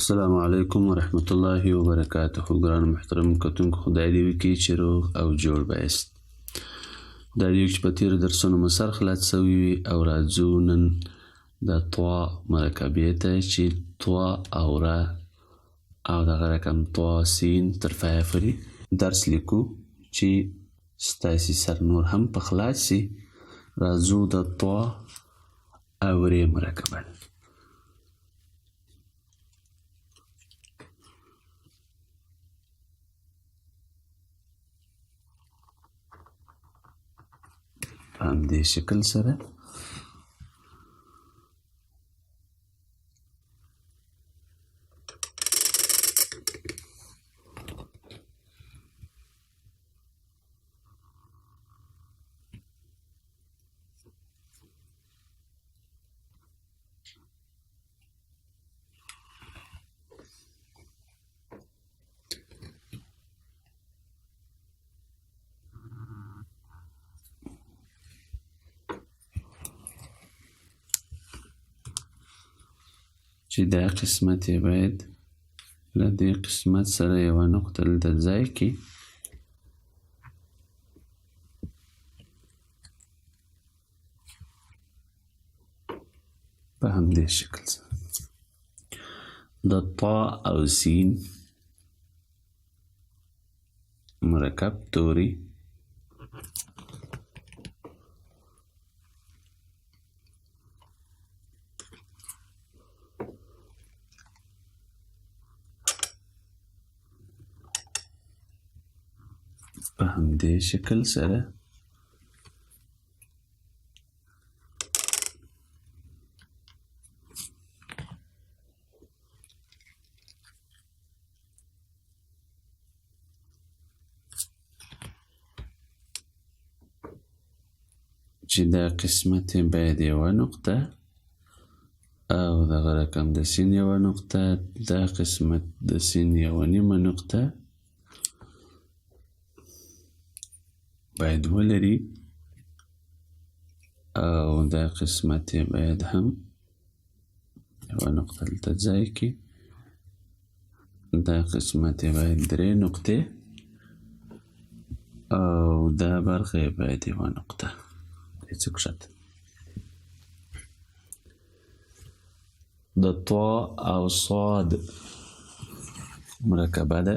السلام علیکم ورحمت الله وبرکاته. ګران محترم کتونکو، خدای دې وکړي چې روغ او جوړ بایست. خدای دې وکړي چې په تېرو درسونو مو سر خلاص سوي وي او راځو نن د طوا مرکبې ته چې طوا او را او دغه رقم طوا سین تر فای پورې درس لیکو چې ستاسې سر نور هم په خلاص سي. راځو د طوا او ری مرکبه. په همدې شکل سره چې دا قسمت یې باید له دې قسمت سره یوه نقطه دلته ځای کړي. په همدې شکل سره د طا او سین مرکب توري په همدې شکل سره چې دا قسمت باید یوه نقطه او دغه رقم د سین یوه نقطه، دا قسمت د سین یوه نیمه نقطه باید ولري او دا قسمت باید هم یوه نقطه دلته ځای کړي. دا قسمت باید درې نقطې او دا برخه باید یوه نقطه. څه کښته د طوا او صاد مرکبه ده.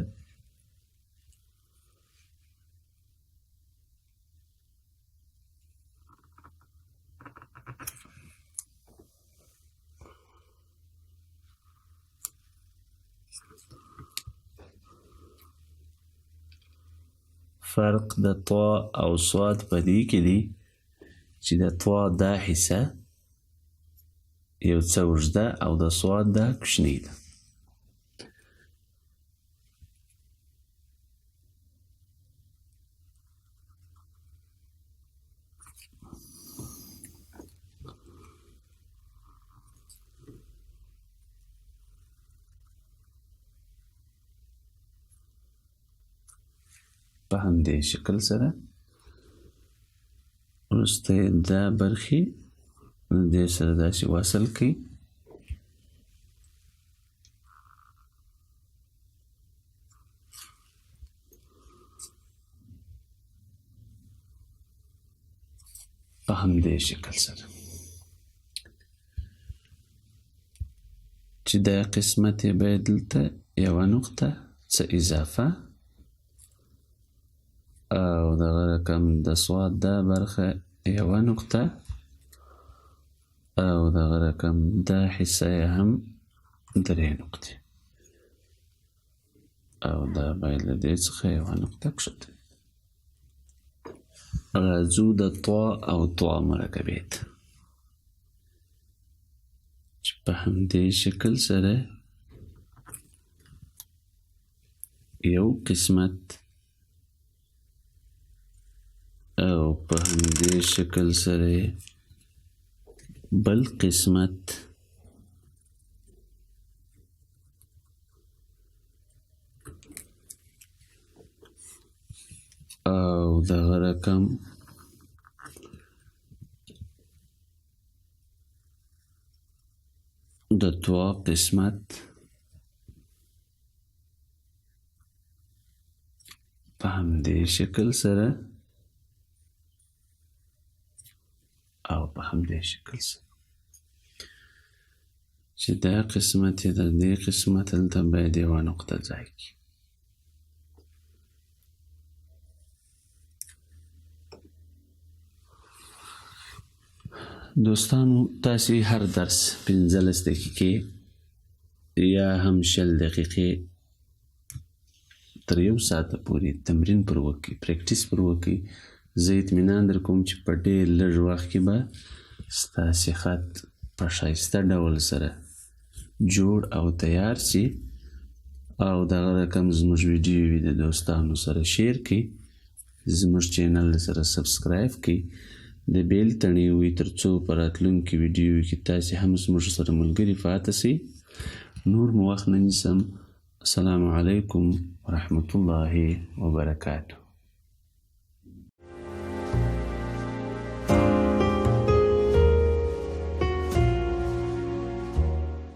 فرق د طوا او صاد په دې کې دی چې د طوا دا حصه یو څه اوږده او د صاد دا کوچنۍ ده. په همدې شکل سره وروسته دا برخې دې سره داسې وصل کړئ. په همدې شکل سره چې دا قسمت یې باید دلته یوه نقطه څه اضافه او دغه رقم د صاد دا برخه یوه نقطه او دغه رقم دا حصه یې هم درې نقطې او دا باید له دې څخه یوه نقطه کښته. راځو د طوا او طوا مرکبې ته چې په همدې شکل سره یو قسمت او په همدې شکل سره بل قسمت او دغه رقم د طوا قسمت همدې شکل سره او په همدې شکل سره چې دا قسمت یې د دې قسمت دلته باید یوه نقطه ځای کړي. دوستانو تاسې هر درس 15 دقیقې یا هم 20 دقیقې تر 1 ساعته پورې تمرین پر وکړئ، پریکټیس پر وکړئ. زه اطمینان در کوم چې په ډېر لږ وخت کې به ستاسې خط په ښایسته ډول سره جوړ او تیار شي. او دغه رقم زموږ ویډیو وي د دوستانو سره شیر کړئ، زموږ چینل سره سبسکرایب کړئ، د بیل تڼۍ وي تر څو په راتلونکي ویډیو کې تاسې هم زموږ سره ملګري پاتې شئ. نور مو وخت نه نیسم. السلام علیکم ورحمة الله وبرکاته.